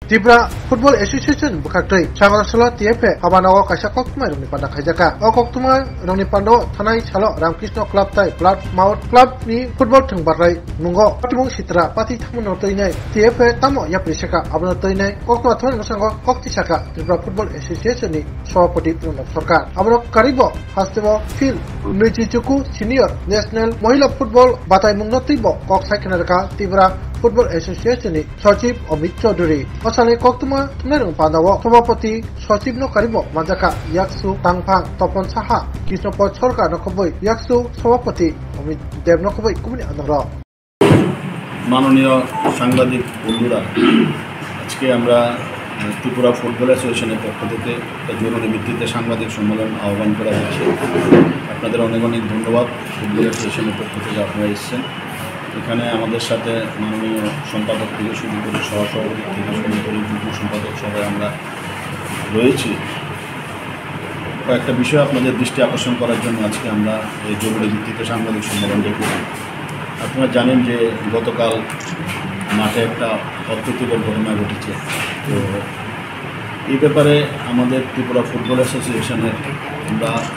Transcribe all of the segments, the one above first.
Tripura Football Association bukaktoi Changrasala TFA Abanago kaisa koktuma rongni panda khaijaka o koktuma rongni pando thanai chalo Ramkrishna Club tai Blood Mouth Club ni football thungbarai mungo patimung sitra pati thamun toinai TFA tamo yaprisaka abana toinai koktuma thon musango koktisaka Tripura Football Association ni সভাপতি প্রণব সরকার আমরা কারিব হাস্তেব ফিল নৈচিচুকু senior national মহিলা football বাতাই মুংনতিব কক সাইকেনারকা ত্রিপুরা ফুটবল অ্যাসোসিয়েশন সচিব অমিত চৌধুরী অসালে কক্তমা থুনারং পান্দাও সভাপতি সচিব ন কারিব মাজাকা ইয়াকসু তাংফাং তপন সাহা কৃষ্ণপদ সরকার নকবই ইয়াকসু সভাপতি অমিত দেব নকবই কুমিনি আনন্দ মাননীয় সাংবাদিক বন্ধুরা আজকে আমরা ত্রিপুরা ফুটবল অ্যাসোসিয়েশনের পক্ষ থেকে জরুরি ভিত্তিতে সাংবাদিক সম্মেলন আহ্বান করা হয়েছে। আপনাদের অনেক অনেক ধন্যবাদ। ফুটবল অ্যাসোসিয়েশনের পক্ষ থেকে আপনারা এসেছেন। এখানে আমাদের সাথে মাননীয় সম্পাদক থেকে শুরু করে সহসভাপতি থেকে শুরু করে যুগ্ম সম্পাদক সবাই আমরা রয়েছি। কয়েকটা বিষয় আপনাদের দৃষ্টি আকর্ষণ করার জন্য আজকে আমরা এই জরুরি ভিত্তিতে সাংবাদিক সম্মেলন ডেকেছি। আপনারা জানেন যে গতকাল মাঠে একটা অপ্রীতিকর ঘটনা ঘটেছে। তো এই ব্যাপারে আমাদের ত্রিপুরা ফুটবল অ্যাসোসিয়েশনের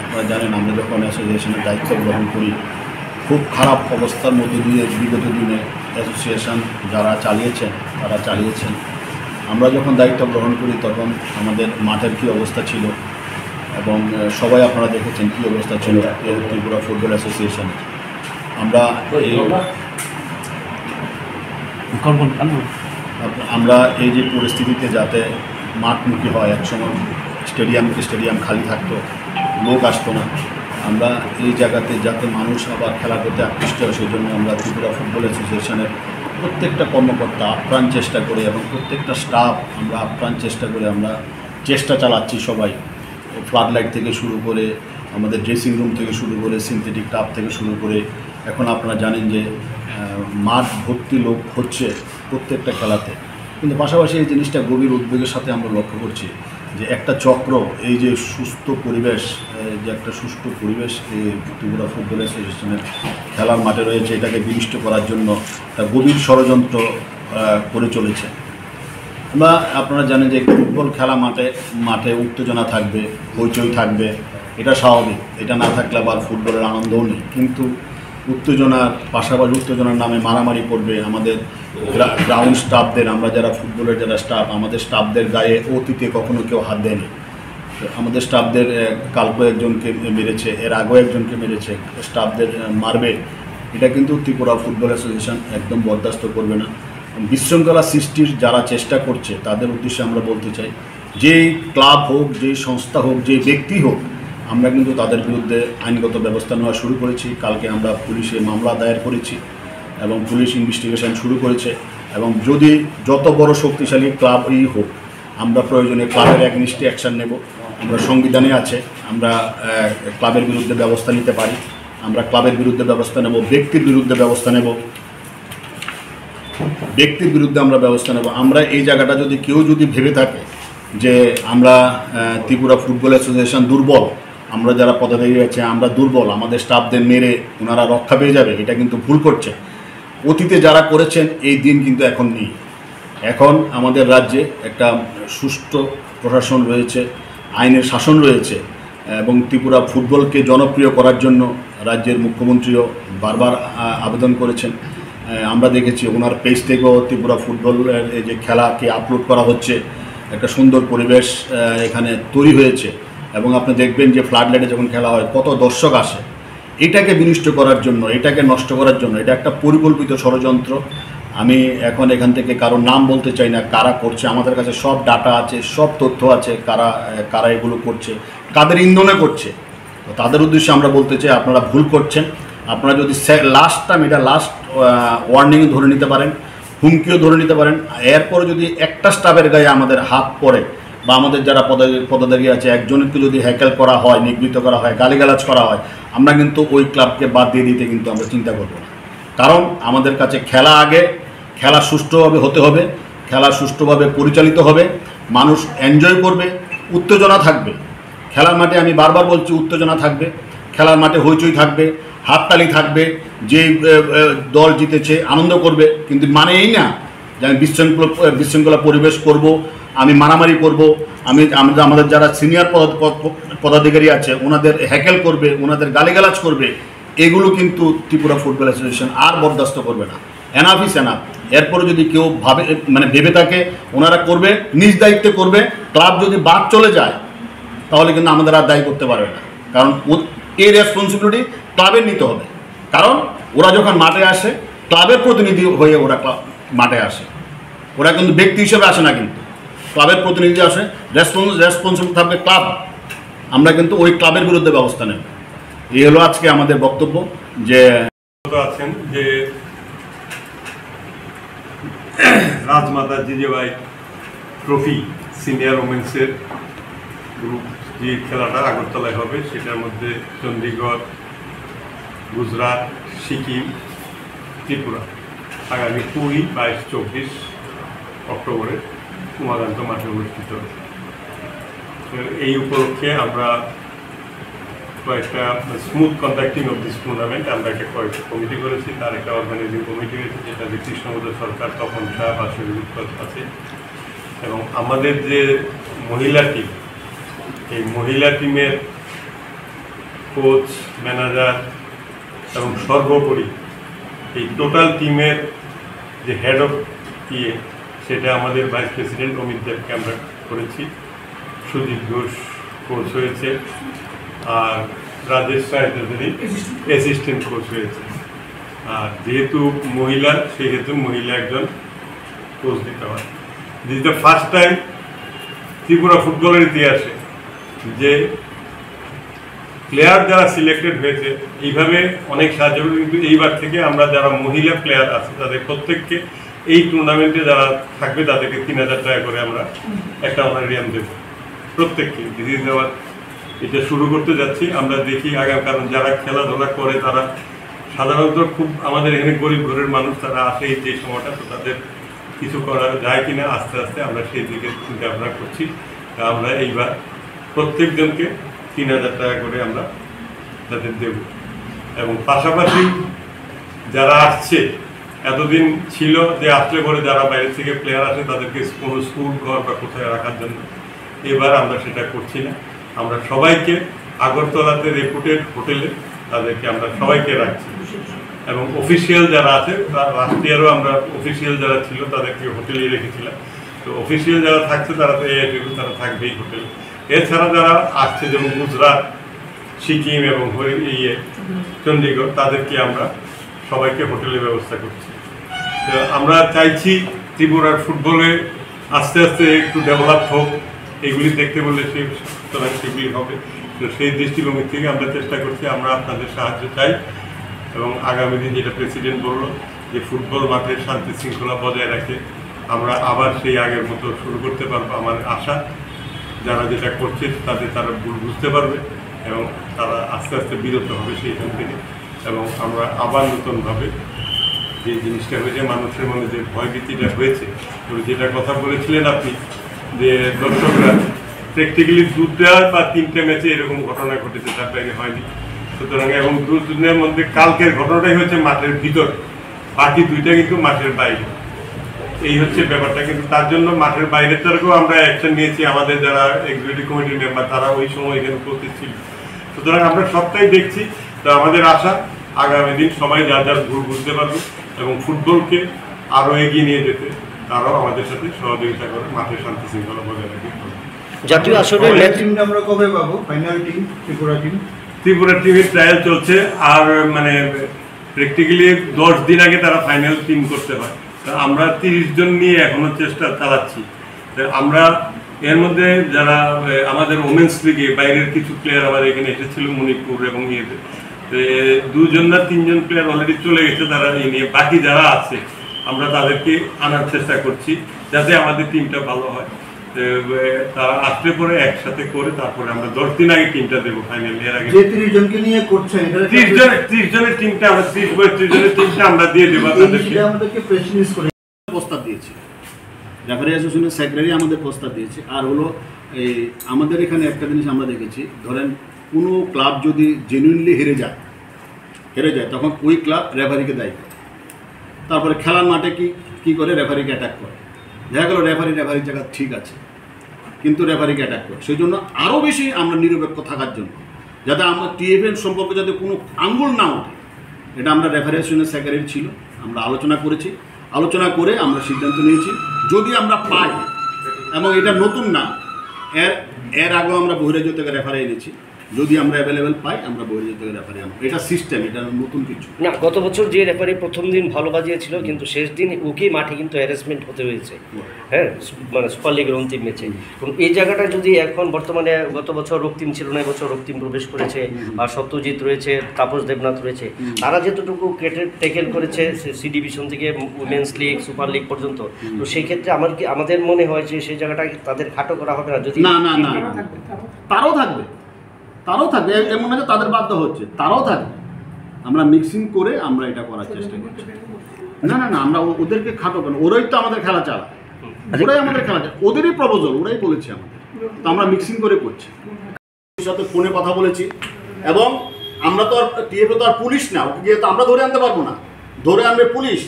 আপনারা জানেন আমরা যখন অ্যাসোসিয়েশনের দায়িত্ব গ্রহণ করি খুব খারাপ অবস্থার মধ্যে দিয়ে বিগত দিনে অ্যাসোসিয়েশন যারা চালিয়েছেন আমরা যখন দায়িত্ব গ্রহণ করি তখন আমাদের মাঠের কী অবস্থা ছিল এবং সবাই আপনারা দেখেছেন কী অবস্থা ছিল ত্রিপুরা ফুটবল অ্যাসোসিয়েশনের। আমরা এই যে পরিস্থিতিতে যাতে মাঠমুখী হয়, একসময় স্টেডিয়াম খালি থাকতো, লোক আসতো না, আমরা এই জায়গাতে যাতে মানুষ আবার খেলা করতে আকৃষ্ট হয় সেই জন্য আমরা ত্রিপুরা ফুটবল অ্যাসোসিয়েশনের প্রত্যেকটা কর্মকর্তা আপ্রাণ চেষ্টা করে এবং প্রত্যেকটা স্টাফ আমরা আপ্রাণ চেষ্টা করে আমরা চেষ্টা চালাচ্ছি। সবাই ফ্লাড লাইট থেকে শুরু করে আমাদের ড্রেসিং রুম থেকে শুরু করে সিনথেটিক টাপ থেকে শুরু করে এখন আপনারা জানেন যে মাঠ ভর্তি লোক হচ্ছে প্রত্যেকটা খেলাতে। কিন্তু পাশাপাশি এই জিনিসটা গভীর উদ্বেগের সাথে আমরা লক্ষ্য করছি যে একটা চক্র এই যে সুস্থ পরিবেশ এই ত্রিপুরা ফুটবল অ্যাসোসিয়েশনের খেলার মাঠে রয়েছে এটাকে বিনষ্ট করার জন্য একটা গভীর ষড়যন্ত্র করে চলেছে। আপনারা জানেন যে ফুটবল খেলা মাঠে উত্তেজনা থাকবে, হইচই থাকবে, এটা স্বাভাবিক। এটা না থাকলে আবার ফুটবলের আনন্দও নেই। কিন্তু উত্তেজনার নামে মারামারি করবে আমাদের গ্রাউন্ড স্টাফদের, আমরা যারা ফুটবলের যারা স্টাফ আমাদের স্টাফদের গায়ে অতীতে কখনো কেউ হাত দেয়নি। আমাদের স্টাফদের কালকে একজনকে মেরেছে, এর আগেও একজনকে মেরেছে, স্টাফদের মারবে, এটা কিন্তু ত্রিপুরা ফুটবল অ্যাসোসিয়েশন একদম বরদাস্ত করবে না। বিশৃঙ্খলা সৃষ্টির যারা চেষ্টা করছে তাদের উদ্দেশ্যে আমরা বলতে চাই, যেই ক্লাব হোক, যেই সংস্থা হোক, যেই ব্যক্তি হোক, আমরা কিন্তু তাদের বিরুদ্ধে আইনগত ব্যবস্থা নেওয়া শুরু করেছি। কালকে আমরা পুলিশে মামলা দায়ের করেছি এবং পুলিশ ইনভেস্টিগেশন শুরু করেছে। এবং যদি যত বড় শক্তিশালী ক্লাবই হোক আমরা প্রয়োজনে ক্লাবের একনিষ্ঠ অ্যাকশান নেব। আমরা সংবিধানে আছে আমরা ক্লাবের বিরুদ্ধে ব্যবস্থা নিতে পারি, আমরা ক্লাবের বিরুদ্ধে ব্যবস্থা নেব, ব্যক্তির বিরুদ্ধে ব্যবস্থা নেব, আমরা ব্যবস্থা নেব। আমরা এই জায়গাটা কেউ যদি ভেবে থাকে যে আমরা ত্রিপুরা ফুটবল অ্যাসোসিয়েশন দুর্বল, আমরা যারা পদাধিকারী আছে আমরা দুর্বল, আমাদের স্টাফদের মেরে ওনারা রক্ষা পেয়ে যাবে, এটা কিন্তু ভুল করছে। অতীতে যারা করেছেন এই দিন কিন্তু এখন নেই। এখন আমাদের রাজ্যে একটা সুষ্ঠু প্রশাসন রয়েছে, আইনের শাসন রয়েছে এবং ত্রিপুরা ফুটবলকে জনপ্রিয় করার জন্য রাজ্যের মুখ্যমন্ত্রীও বারবার আবেদন করেছেন। আমরা দেখেছি ওনার পেজ থেকেও ত্রিপুরা ফুটবলের এই যে খেলাকে আপলোড করা হচ্ছে, একটা সুন্দর পরিবেশ এখানে তৈরি হয়েছে এবং আপনি দেখবেন যে ফ্লাড লাইটে যখন খেলা হয় কত দর্শক আসে। এটাকে বিনষ্ট করার জন্য, এটাকে নষ্ট করার জন্য এটা একটা পরিকল্পিত ষড়যন্ত্র। আমি এখন এখান থেকে কারোর নাম বলতে চাই না, কারা করছে, আমাদের কাছে সব ডাটা আছে, সব তথ্য আছে, কারা এগুলো করছে, কাদের ইন্ধনে করছে। তো তাদের উদ্দেশ্যে আমরা বলতে চাই আপনারা ভুল করছেন। আপনারা যদি লাস্ট ওয়ার্নিং ধরে নিতে পারেন, হুমকিও ধরে নিতে পারেন, এরপরে যদি একটা স্টাফের গায়ে আমাদের হাত পড়ে বা আমাদের যারা পদাধিকারী আছে একজনকে যদি হ্যাকেল করা হয়, নিগৃহীত করা হয়, গালিগালাজ করা হয়, আমরা কিন্তু ওই ক্লাবকে বাদ দিয়ে দিতে কিন্তু আমরা চিন্তা করব না। কারণ আমাদের কাছে খেলা আগে, খেলা সুষ্ঠুভাবে হতে হবে, খেলা সুষ্ঠুভাবে পরিচালিত হবে, মানুষ এনজয় করবে, উত্তেজনা থাকবে খেলার মাঠে। আমি বারবার বলছি উত্তেজনা থাকবে, খেলার মাঠে হইচই থাকবে, হাততালি থাকবে, যে দল জিতেছে আনন্দ করবে। কিন্তু মানে এই না যে আমি বিশৃঙ্খলা পরিবেশ করব, আমি মারামারি করব, আমাদের যারা সিনিয়র পদাধিকারী আছে ওনাদের হ্যাকেল করবে, ওনাদের গালিগালাজ করবে, এগুলো কিন্তু ত্রিপুরা ফুটবল অ্যাসোসিয়েশন আর বরদাস্ত করবে না। Enough is enough. এরপরে যদি কেউ ভেবে থাকে ওনারা করবে, নিজ দায়িত্বে করবে, ক্লাব যদি বাদ চলে যায় তাহলে কিন্তু আমাদের আর দায়ী করতে পারবে না। কারণ এই রেসপন্সিবিলিটি ক্লাবের নিতে হবে। কারণ ওরা যখন মাঠে আসে ক্লাবের প্রতিনিধি হয়ে ওরা মাঠে আসে, ওরা কিন্তু ব্যক্তি হিসেবে আসে না, কিন্তু ক্লাবের প্রতিনিধি আসে, রেসপন্সিবল থাকবে ক্লাব। আমরা কিন্তু ওই ক্লাবের বিরুদ্ধে ব্যবস্থা নেব। এই হলো আজকে আমাদের বক্তব্য। যে আছেন যে রাজমাতা জিজেবাই ট্রফি সিনিয়র ওমেন্সের গ্রুপ যে খেলাটা আগরতলায় হবে, সেটার মধ্যে চণ্ডীগড়, গুজরাট, সিকিম, ত্রিপুরা আগামী 20, 22, 24 অক্টোবরে উমাকান্ত মাঠে অনুষ্ঠিত হবে। এই উপলক্ষে আমরা কয়েকটা smooth conducting of this tournament আমরা একটা কয়েকটা কমিটি করেছি। তার একটা অর্গানাইজিং কমিটি হয়েছে, যেটা কৃষ্ণমোদয় সরকার, তপন শাহ বা শরীর আছে। এবং আমাদের যে মহিলা টিম, এই মহিলা টিমের কোচ, ম্যানেজার এবং সর্বোপরি এই টোটাল টিমের যে হেড অফ সেটা আমাদের ভাইস প্রেসিডেন্ট অমিত দেবকে আমরা করেছি। সুজিত ঘোষ কোচ হয়েছে, আর রাজেশ রায় চৌধুরী অ্যাসিস্ট্যান্ট কোচ হয়েছে। আর যেহেতু মহিলা, সেহেতু মহিলা একজন কোচ দিতে হয়। This is the first time Tripura ফুটবলের ইতিহাসে যে প্লেয়ার যারা সিলেক্টেড হয়েছে এইভাবে অনেক সাহায্য করে। কিন্তু এইবার থেকে আমরা যারা মহিলা প্লেয়ার আছে তাদের প্রত্যেককে এই টুর্নামেন্টে যারা থাকবে তাদেরকে 3000 টাকা করে আমরা একটা অনারিয়াম দেব প্রত্যেককে। এটা শুরু করতে যাচ্ছি। আমরা দেখি আগাম, কারণ যারা খেলাধুলা করে তারা সাধারণত খুব আমাদের এখানে গরিব ঘরের মানুষ, তারা আসে যে সময়টা, তো তাদের কিছু করা যায় কিনা আস্তে আস্তে আমরা সেই দিকে চিন্তা ভাবনা করছি। তা আমরা এইবার প্রত্যেকজনকে 3000 টাকা করে আমরা তাদের দেব। এবং পাশাপাশি যারা আসছে, এতদিন ছিল যে আসলে পরে যারা বাইরে থেকে প্লেয়ার আসে তাদেরকে কোনো স্কুল ঘর বা কোথায় রাখার জন্য, এবার আমরা সেটা করছি না। আমরা সবাইকে আগরতলাতে রেপুটেড হোটেলে তাদেরকে আমরা সবাইকে রাখছি। এবং অফিসিয়াল যারা আছে, লাস্ট ইয়ারও আমরা অফিসিয়াল যারা ছিল তাদেরকে হোটেলে রেখেছিলাম। তো অফিসিয়াল যারা থাকছে তারা তো তারা থাকবেই হোটেলে। এছাড়া যারা আসছে যেমন গুজরাট, সিকিম এবং চণ্ডীগড়, তাদেরকে আমরা সবাইকে হোটেলের ব্যবস্থা করছি। তো আমরা চাইছি ত্রিপুরার ফুটবলে আস্তে আস্তে একটু ডেভেলপ হোক, এগুলি দেখতে বললে সেগুলি হবে। তো সেই দৃষ্টিভঙ্গি থেকে আমরা চেষ্টা করছি, আমরা আপনাদের সাহায্য চাই। এবং আগামী দিন যেটা প্রেসিডেন্ট বলল যে ফুটবল মাঠের শান্তি শৃঙ্খলা বজায় রাখে আমরা আবার সেই আগের মতো শুরু করতে পারবো। আমার আশা যারা যেটা করছে তারা ভুল বুঝতে পারবে এবং তারা আস্তে আস্তে বিরত হবে সেইখান থেকে। এবং আমরা আবার নতুনভাবে যে জিনিসটা হয়েছে, মানুষের মনে যে ভয়ভীতিটা হয়েছে, যেটা কথা বলেছিলেন আপনি যে দর্শকরা প্র্যাকটিক্যালি 2টা বা 3টে ম্যাচে এরকম ঘটনা ঘটেছে, তার বাইরে হয়নি। সুতরাং এবং 2 দিনের মধ্যে কালকের ঘটনাটাই হচ্ছে মাঠের ভিতর, বাকি 2টা কিন্তু মাঠের বাইরে। এই হচ্ছে ব্যাপারটা। কিন্তু তার জন্য মাঠের বাইরের তরফেও আমরা অ্যাকশন নিয়েছি। আমাদের যারা এক্সিকিউটিভ কমিটির মেম্বার তারা ওই সময় এখানে উপস্থিত ছিল। সুতরাং আমরা সবটাই দেখছি। তো আমাদের আশা আগামী দিন সবাই যার যার ভুল বুঝতে পারবে এবং ফুটবলকে আরও এগিয়ে নিয়ে যেতে তারাও আমাদের সাথে সহযোগিতা করে মাঠের শান্তি শৃঙ্খলা বজায় রাখবে। জাতীয় আসরের টিমটা আমরা কবে পাবো? ফাইনাল টিম ত্রিপুরা টিমের ট্রায়াল চলছে। আর মানে প্র্যাকটিক্যালি 10 দিন আগে তারা ফাইনাল টিম করতে হয়। আমরা 30 জন নিয়ে এখনো চেষ্টা চালাচ্ছি। আমরা এর মধ্যে যারা আমাদের ওমেন্স লিগে বাইরের কিছু প্লেয়ার আমাদের এখানে এসেছিল মণিপুর এবং 2 জন না 3 জন প্লেয়ার অলরেডি চলে গেছে। তারা এই নিয়ে বাকি যারা আছে আমরা তাদেরকে আনার চেষ্টা করছি যাতে আমাদের টিমটা ভালো হয়। তারা আসলে পরে একসাথে করে তারপরে আমরা 10 দিন আগে টিমটা দেবো ফাইনাল। এর আগে যে 30 জনকে নিয়ে করছেন, 30 জনের টিমটা আমরা 30 জনের টিমটা আমরা দিয়ে দেবো তাদেরকে। আমাদেরকে প্রেস রিলিজ করে প্রস্তাব দিয়েছি, রেফারি অ্যাসোসিয়েশনের সেক্রেটারি আমাদের প্রস্তাব দিয়েছে। আর হলো এই আমাদের এখানে একটা জিনিস আমরা দেখেছি, ধরেন কোনো ক্লাব যদি জেনুইনলি হেরে যায় তখন ওই ক্লাব রেফারিকে দায়ী করে। তারপরে খেলার মাঠে কি কী করে রেফারিকে অ্যাটাক করে। দেখা গেল রেফারির জায়গা ঠিক আছে, কিন্তু রেফারিকে অ্যাটাক করে। সেই জন্য আরও বেশি আমরা নিরপেক্ষ থাকার জন্য, যাতে আমরা টিএফএন সম্পর্কে যাতে কোনো আঙ্গুল না ওঠে, এটা আমরা রেফারেশনের সেক্রেটারি ছিল, আমরা আলোচনা করেছি। আলোচনা করে আমরা সিদ্ধান্ত নিয়েছি, যদি আমরা পাই, এবং এটা নতুন না, এর আগেও আমরা বহিরাজ্য থেকে রেফারি এনেছি, যদি আমরা অ্যাভেলেবেল পাই আমরা বহিরাজ্য থেকে রেফারি আনবো। এটা সিস্টেম, এটা নতুন কিছু না। গত বছর যে রেফারি প্রথম দিন ভালো বাজিয়েছিল, কিন্তু শেষ দিন ওকে মাঠে কিন্তু হ্যারাসমেন্ট হতে হয়েছে, হ্যাঁ, মানে সুপার লিগের অন্তিম ম্যাচে। এবং এই জায়গাটা যদি এখন বর্তমানে, গত বছর রক্তিম ছিল না, এবছর রক্তিম প্রবেশ করেছে, আর সত্যজিৎ রয়েছে, তাপস দেবনাথ রয়েছে, তারা যেতটুকু টেকেল করেছে সি ডিভিশন থেকে উইমেন্স লিগ, সুপার লিগ পর্যন্ত, তো সেই ক্ষেত্রে আমাদের মনে হয় যে সেই জায়গাটা তাদের খাটো করা হবে না। যদি না, তারাও থাকবে, এমন না যে তাদের বাধ্য হচ্ছে, তারাও থাকবে। আমরা মিক্সিং করে আমরা এটা করার চেষ্টা করছি। না, আমরা ওদেরকে খাটো কেন, ওরাই তো আমাদের খেলা চালায়, ওদেরই প্রপোজাল, ওরাই বলেছে আমাদের, তো আমরা মিক্সিং করে করছি। সাথে ফোনে কথা বলেছি, এবং আমরা তো আর টিএফএ তো আর পুলিশ না, ওকে গিয়ে তো আমরা ধরে আনতে পারবো না, ধরে আনবে পুলিশ।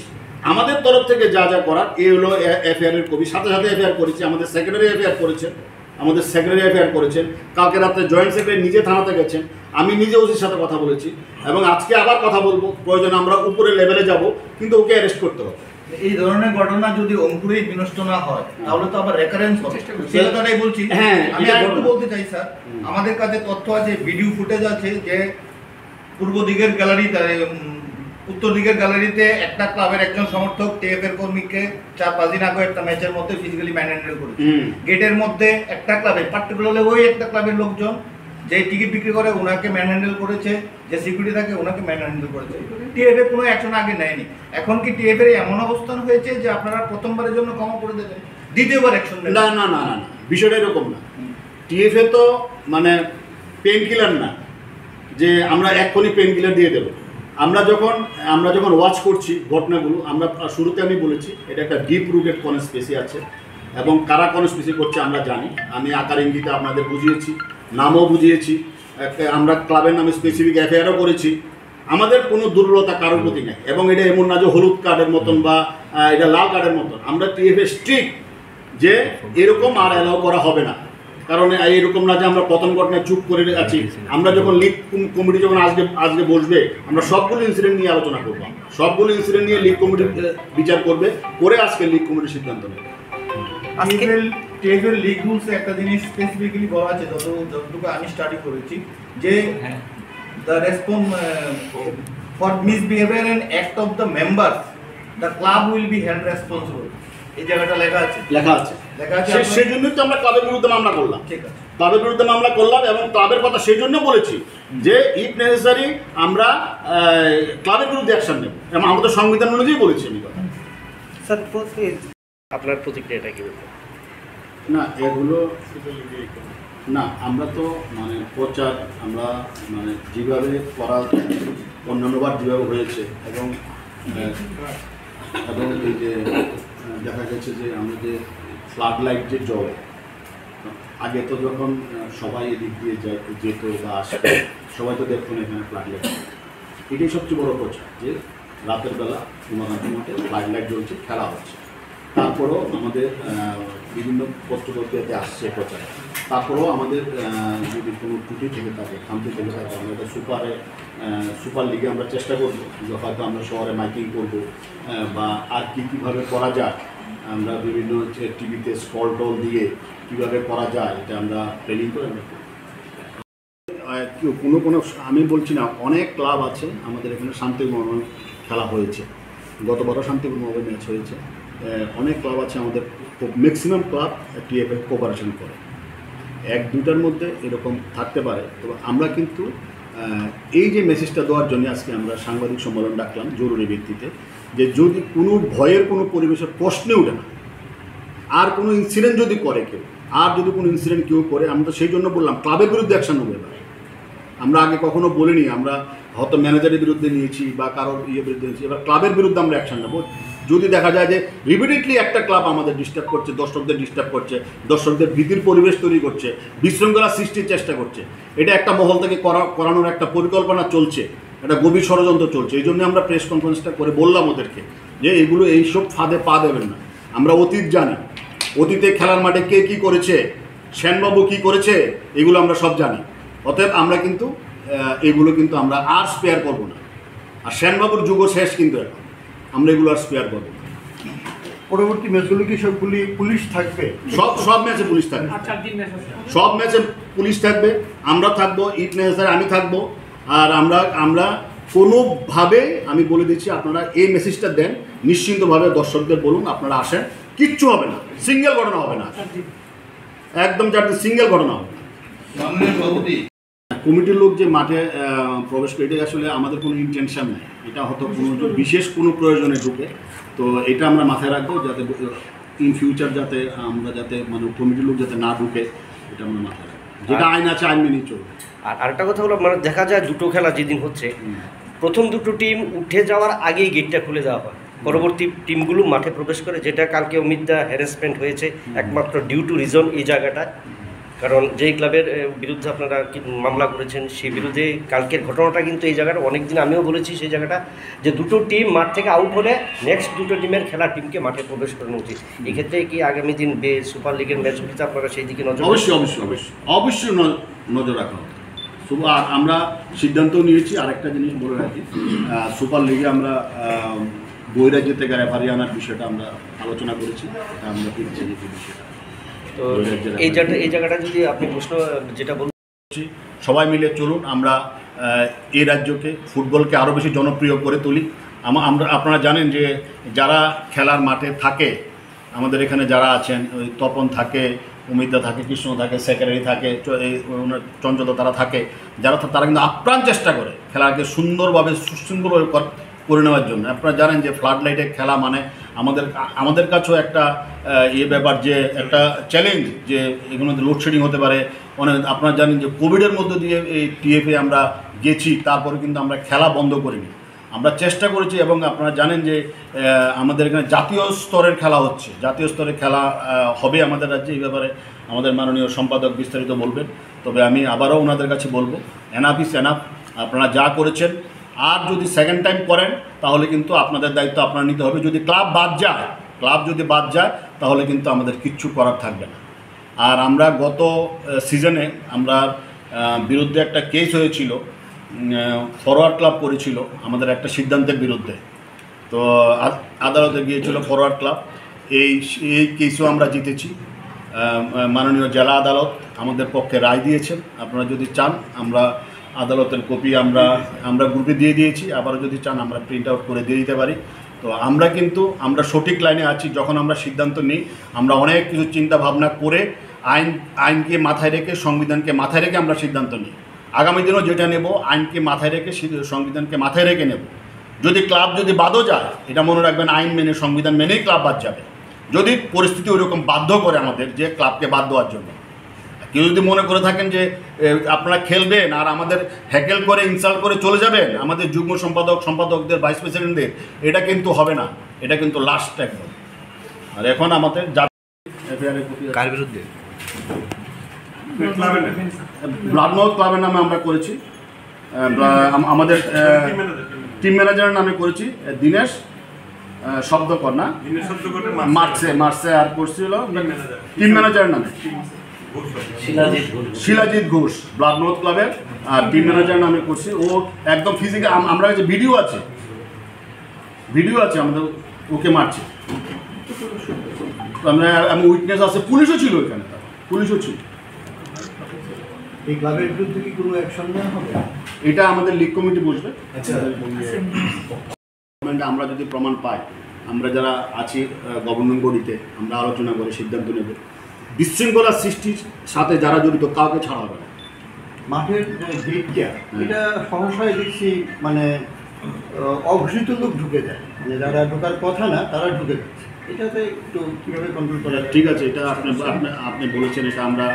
আমাদের তরফ থেকে যা করার, এ হলো এফআইআর এর কপি, সাথে এফআইআর করেছি, আমাদের সেক্রেটারি এফআইআর করেছেন, কালকে রাত্রে জয়েন্ট সেক্রেটারি নিজে থানাতে গেছেন, আমি নিজে ওসির সাথে কথা বলেছি, এবং আজকে আবার কথা বলবো, প্রয়োজনে আমরা উপরে লেভেলে যাব, কিন্তু ওকে অ্যারেস্ট করতে হবে। এই ধরনের ঘটনা যদি অঙ্কুরেই বিনষ্ট না হয়, তাহলে তো আবার রেকারেন্স হবে। সেই কথাটাই বলছি। হ্যাঁ, আমি একটু বলতে চাই স্যার, আমাদের কাছে তথ্য আছে, ভিডিও ফুটেজ আছে, যে পূর্ব দিকের গ্যালারিতে, উত্তর দিকের গ্যালারিতে একটা ক্লাবের একজন সমর্থক টিএফএর কর্মীকে 4-5 দিন আগে একটা ম্যাচের মধ্যে ফিজিক্যালি ম্যানহ্যান্ডেল করেছে। গেটের মধ্যে একটা ক্লাবে, পার্টিকুলারলি ওই একটা ক্লাবের লোকজন যে টিকিট বিক্রি করে ওনাকে ম্যানহ্যান্ডেল করেছে, যে সিকিউরিটি থাকে ওনাকে ম্যানহ্যান্ডেল করেছে। টিএফএ কোনো অ্যাকশন আগে নেয়নি। এখন কি টিএফএর এমন অবস্থান হয়েছে যে আপনারা প্রথমবারের জন্য ক্ষমা করে দেবেন, দ্বিতীয়বার অ্যাকশন নেবেন? না, বিষয়টা এরকম না। টিএফএ তো মানে পেন কিলার না যে আমরা এক্ষুনি পেন কিলার দিয়ে দেবো। আমরা যখন ওয়াচ করছি ঘটনাগুলো, আমরা শুরুতে আমি বলেছি এটা একটা ডিপ রুটেড কনস্পিরেসি আছে, এবং কারা কনস্পিরেসি করছে আমরা জানি। আমি আকার ইঙ্গিতে আপনাদের বুঝিয়েছি, নামও বুঝিয়েছি, আমরা ক্লাবের নামে স্পেসিফিক এফআইআরও করেছি। আমাদের কোনো দুর্বলতা কারোর প্রতি নেই, এবং এটা এমন না যে হলুদ কার্ডের মতন বা এটা লাল কার্ডের মতন। আমরা টিএফএ স্ট্রিক্ট যে এরকম আর অ্যালাউ করা হবে না, কারণ এরকম না যে আমরা প্রথম ঘটনায় চুপ করে আছি। আমরা যখন লিগ কমিটি যখন আজকে বসবে, আমরা সবগুলো ইনসিডেন্ট নিয়ে আলোচনা করবো, সবগুলো ইনসিডেন্ট নিয়ে লিগ কমিটি বিচার করবে, করে আজকে লিগ কমিটির সিদ্ধান্ত নেবে। টিএফএল লিগ রুলসে একটা জিনিস স্পেসিফিক্যালি বলা আছে, যতটুকু আমি স্টাডি করেছি, যে the response for misbehaviour and act of the members the club will be held responsible. এই জায়গাটা লেখা আছে। সেই জন্যই তো আমরা ক্লাবের বিরুদ্ধে মামলা করলাম। ঠিক আছে, ক্লাবের বিরুদ্ধে মামলা করলাম, এবং ক্লাবের কথা সেই জন্য বলেছি যে ইফ নেসেসারি আমরা ক্লাবের বিরুদ্ধে অ্যাকশন নেব, এবং আমাদের সংবিধান অনুযায়ী বলেছি আমি কথা। স্যার, আপনার প্রতিক্রিয়াটা কি? না, এগুলো না, আমরা তো মানে প্রচার আমরা মানে যেভাবে করা অন্যান্যবার যেভাবে হয়েছে, এবং এই যে দেখা গেছে যে আমাদের ফ্লাড লাইট যে জল, আগে তো যখন সবাই এদিক দিয়ে যেত বা আসতো, সবাই তো দেখতো না এখানে ফ্লাড লাইট। এটাই সবচেয়ে বড় প্রচার, যে রাতের বেলা উমাকান্ত মাঠে ফ্লাড লাইট জ্বলছে, খেলা হচ্ছে। তারপরেও আমাদের বিভিন্ন পত্রপত্রিকাতে আসছে প্রচার। তারপরেও আমাদের যদি কোনো ত্রুটি থেকে থাকে, খামতি থেকে থাকে, আমরা এটা সুপার লিগে আমরা চেষ্টা করবো, যে হয়তো আমরা শহরে মাইকিং করবো, বা আর কীভাবে করা যায়, আমরা বিভিন্ন টিভিতে স্টল টল দিয়ে কীভাবে করা যায়, এটা আমরা প্ল্যানিং করে আমরা কোনো আমি বলছি না, অনেক ক্লাব আছে আমাদের এখানে শান্তিপূর্ণ খেলা হয়েছে, গতবারও শান্তিপূর্ণভাবে ম্যাচ হয়েছে। অনেক ক্লাব আছে আমাদের, ম্যাক্সিমাম ক্লাব টিএফএ কোঅপারেশন করে, 1-2টার মধ্যে এরকম থাকতে পারে। তবে আমরা কিন্তু এই যে মেসেজটা দেওয়ার জন্য আজকে আমরা সাংবাদিক সম্মেলন ডাকলাম জরুরি ভিত্তিতে, যে যদি কোনো ভয়ের কোনো পরিবেশের প্রশ্নে ওঠে না, আর কোনো ইনসিডেন্ট যদি করে কেউ, আর যদি কোনো ইনসিডেন্ট কেউ করে, আমরা তো সেই জন্য বললাম ক্লাবের বিরুদ্ধে অ্যাকশন নেবো। এবার আমরা আগে কখনো বলিনি, আমরা হয়তো ম্যানেজারের বিরুদ্ধে নিয়েছি বা কারোর বিরুদ্ধে নিয়েছি, এবার ক্লাবের বিরুদ্ধে আমরা অ্যাকশন নেবো। যদি দেখা যায় যে রিপিটেডলি একটা ক্লাব আমাদের ডিস্টার্ব করছে, দর্শকদের ডিস্টার্ব করছে, দর্শকদের ভীতির পরিবেশ তৈরি করছে, বিশৃঙ্খলা সৃষ্টির চেষ্টা করছে, এটা একটা মহল থেকে করানোর একটা পরিকল্পনা চলছে, একটা গভীর ষড়যন্ত্র চলছে। এই জন্য আমরা প্রেস কনফারেন্সটা করে বললাম ওদেরকে যে এগুলো এইসব ফাঁদে পা দেবেন না। আমরা অতীত জানি, অতীতে খেলার মাঠে কে কী করেছে, সেনবাবু কী করেছে, এগুলো আমরা সব জানি। অতএব আমরা কিন্তু এগুলো কিন্তু আমরা আর স্পেয়ার করবো না। আর সেনবাবুর যুগও শেষ কিন্তু এখন, আমরা এগুলো আর স্পেয়ার করবো না। পরবর্তী ম্যাচগুলো কি সবগুলি পুলিশ থাকবে? সব ম্যাচে পুলিশ থাকবে, সব ম্যাচে পুলিশ থাকবে, আমরা থাকবো, ইট নেসার আমি থাকবো। আর আমরা কোনোভাবে আমি বলে দিচ্ছি, আপনারা এই মেসেজটা দেন, নিশ্চিন্তভাবে দর্শকদের বলুন আপনারা আসেন, কিচ্ছু হবে না, সিঙ্গেল ঘটনা হবে না, একদম যাতে সিঙ্গেল ঘটনা হবে না। কমিটির লোক যে মাঠে প্রবেশ করে, এটা আসলে আমাদের কোনো ইন্টেনশন নেই, এটা হয়তো কোনো বিশেষ কোনো প্রয়োজনে ঢুকে, তো এটা আমরা মাথায় রাখবো যাতে ইন ফিউচার যাতে আমরা মানে কমিটির লোক যাতে না ঢুকে, এটা আমরা মাথায় রাখবো। যেটা আইন আছে আইন মেনেই চলবে। আর আরেকটা কথা হলো, মানে দেখা যায় দুটো খেলা যেদিন হচ্ছে, প্রথম দুটো টিম উঠে যাওয়ার আগেই গেটটা খুলে দেওয়া হয়, পরবর্তী টিমগুলো মাঠে প্রবেশ করে, যেটা কালকে অমিতদা হ্যারাসমেন্ট হয়েছে একমাত্র ডিউ টু রিজন এই জায়গাটা। কারণ যেই ক্লাবের বিরুদ্ধে আপনারা মামলা করেছেন সেই বিরুদ্ধে কালকের ঘটনাটা কিন্তু এই জায়গাটা অনেকদিন আমিও বলেছি সেই জায়গাটা, যে দুটো টিম মাঠ থেকে আউট হলে নেক্সট দুটো টিমের খেলা টিমকে মাঠে প্রবেশ করানো উচিত। এক্ষেত্রে কি আগামী দিন সুপার লিগের ম্যাচগুলিতে আপনারা সেই দিকে নজর? অবশ্যই নজর রাখা হবে। আর আমরা সিদ্ধান্ত নিয়েছি, আরেকটা জিনিস বলে রাখি, সুপার লিগে আমরা বহিরাজ্য থেকে রেফারি আনার বিষয়টা আমরা আলোচনা করেছি, আমরা বিষয়টা। তো এই জায়গাটা যদি আপনি প্রশ্ন যেটা বলছি, সবাই মিলে চলুন আমরা এই রাজ্যকে, ফুটবলকে আরও বেশি জনপ্রিয় করে তুলি। আপনারা জানেন যে যারা খেলার মাঠে থাকে, আমাদের এখানে যারা আছেন, ওই তপন থাকে, অমিতা থাকে, কৃষ্ণ থাকে, সেক্রেটারি থাকে, চঞ্চল তারা থাকে, তারা কিন্তু আপ্রাণ চেষ্টা করে খেলাকে সুন্দরভাবে সুশৃঙ্খলভাবে করে নেওয়ার জন্য। আপনারা জানেন যে ফ্লাড লাইটে খেলা মানে আমাদের কাছেও একটা ব্যাপার, যে একটা চ্যালেঞ্জ, যে এগুলোতে লোডশেডিং হতে পারে অনেক। আপনারা জানেন যে কোভিডের মধ্য দিয়ে এই টিএফএ আমরা গেছি, তারপরে কিন্তু আমরা খেলা বন্ধ করিনি, আমরা চেষ্টা করেছি। এবং আপনারা জানেন যে আমাদের এখানে জাতীয় স্তরের খেলা হচ্ছে, জাতীয় স্তরের খেলা হবে আমাদের রাজ্যে। এই ব্যাপারে আমাদের মাননীয় সম্পাদক বিস্তারিত বলবেন। তবে আমি আবারও ওনাদের কাছে বলবো, এনাফ ইজ এনাফ, আপনারা যা করেছেন আর যদি সেকেন্ড টাইম করেন তাহলে কিন্তু আপনাদের দায়িত্ব আপনারা নিতে হবে। যদি ক্লাব যদি বাদ যায় তাহলে কিন্তু আমাদের কিচ্ছু করার থাকবে না। আর আমরা গত সিজনে আমরা বিরুদ্ধে একটা কেস হয়েছিল, ফরওয়ার্ড ক্লাব করেছিল আমাদের একটা সিদ্ধান্তের বিরুদ্ধে, তো আদালতে গিয়েছিল ফরওয়ার্ড ক্লাব। এই কেসও আমরা জিতেছি, মাননীয় জেলা আদালত আমাদের পক্ষে রায় দিয়েছেন। আপনারা যদি চান আমরা আদালতের কপি আমরা গ্রুপে দিয়ে দিয়েছি, আবারও যদি চান আমরা প্রিন্ট আউট করে দিয়ে দিতে পারি। তো আমরা সঠিক লাইনে আছি। যখন আমরা সিদ্ধান্ত নিই আমরা অনেক কিছু চিন্তা ভাবনা করে আইনকে মাথায় রেখে, সংবিধানকে মাথায় রেখে আমরা সিদ্ধান্ত নিই। আগামী দিনও যেটা নেব আইনকে মাথায় রেখে, সংবিধানকে মাথায় রেখে নেব। যদি ক্লাব যদি বাদও যায়, এটা মনে রাখবেন, আইন মেনে সংবিধান মেনেই ক্লাব বাদ যাবে। যদি পরিস্থিতি ওইরকম বাধ্য করে আমাদের যে ক্লাবকে বাদ দেওয়ার জন্য, কেউ যদি মনে করে থাকেন যে আপনারা খেলবেন আর আমাদের হ্যাকেল করে ইনসাল্ট করে চলে যাবেন আমাদের যুগ্ম সম্পাদকদের, ভাইস প্রেসিডেন্টদের, এটা কিন্তু হবে না, এটা কিন্তু লাস্ট একদম। আর এখন আমাদের কার বিরুদ্ধে? ব্লাডমাউথ ক্লাবের নামে আমরা করেছি, আমাদের টিম ম্যানেজারের নামে করেছি, দীনেশ শব্দকর না, মার্চে আর করছিল টিম ম্যানেজারের নামে শিলাজিৎ ঘোষ, ব্লাডমাউথ ক্লাবের আর টিম ম্যানেজারের নামে করছি। ও একদম ফিজিক্যাল, আমরা যে ভিডিও আছে আমাদের, ওকে মারছে। আমি উইটনেস আছে, পুলিশও ছিল এখানে, পুলিশও ছিল। এই ক্লাবের বিরুদ্ধে কি কোনো অ্যাকশন নেওয়া হবে? এটা আমাদের লিগ কমিটি বুঝবে। আমরা যদি প্রমাণ পাই, আমরা যারা আছি গভর্নিং বডিতে, আমরা আলোচনা করে সিদ্ধান্ত নেব। বিশৃঙ্খলা সৃষ্টির সাথে যারা জড়িত কাউকে ছাড়া হবে না। মাঠের গেটটা এটা সহসায় দেখছি মানে অঘোষিত লোক ঢুকে যায়, মানে যারা ঢোকার কথা না তারা ঢুকে যাচ্ছে। এটাতে একটু কীভাবে কন্ট্রোল করা? ঠিক আছে, এটা আপনি বলেছেন, এটা আমরা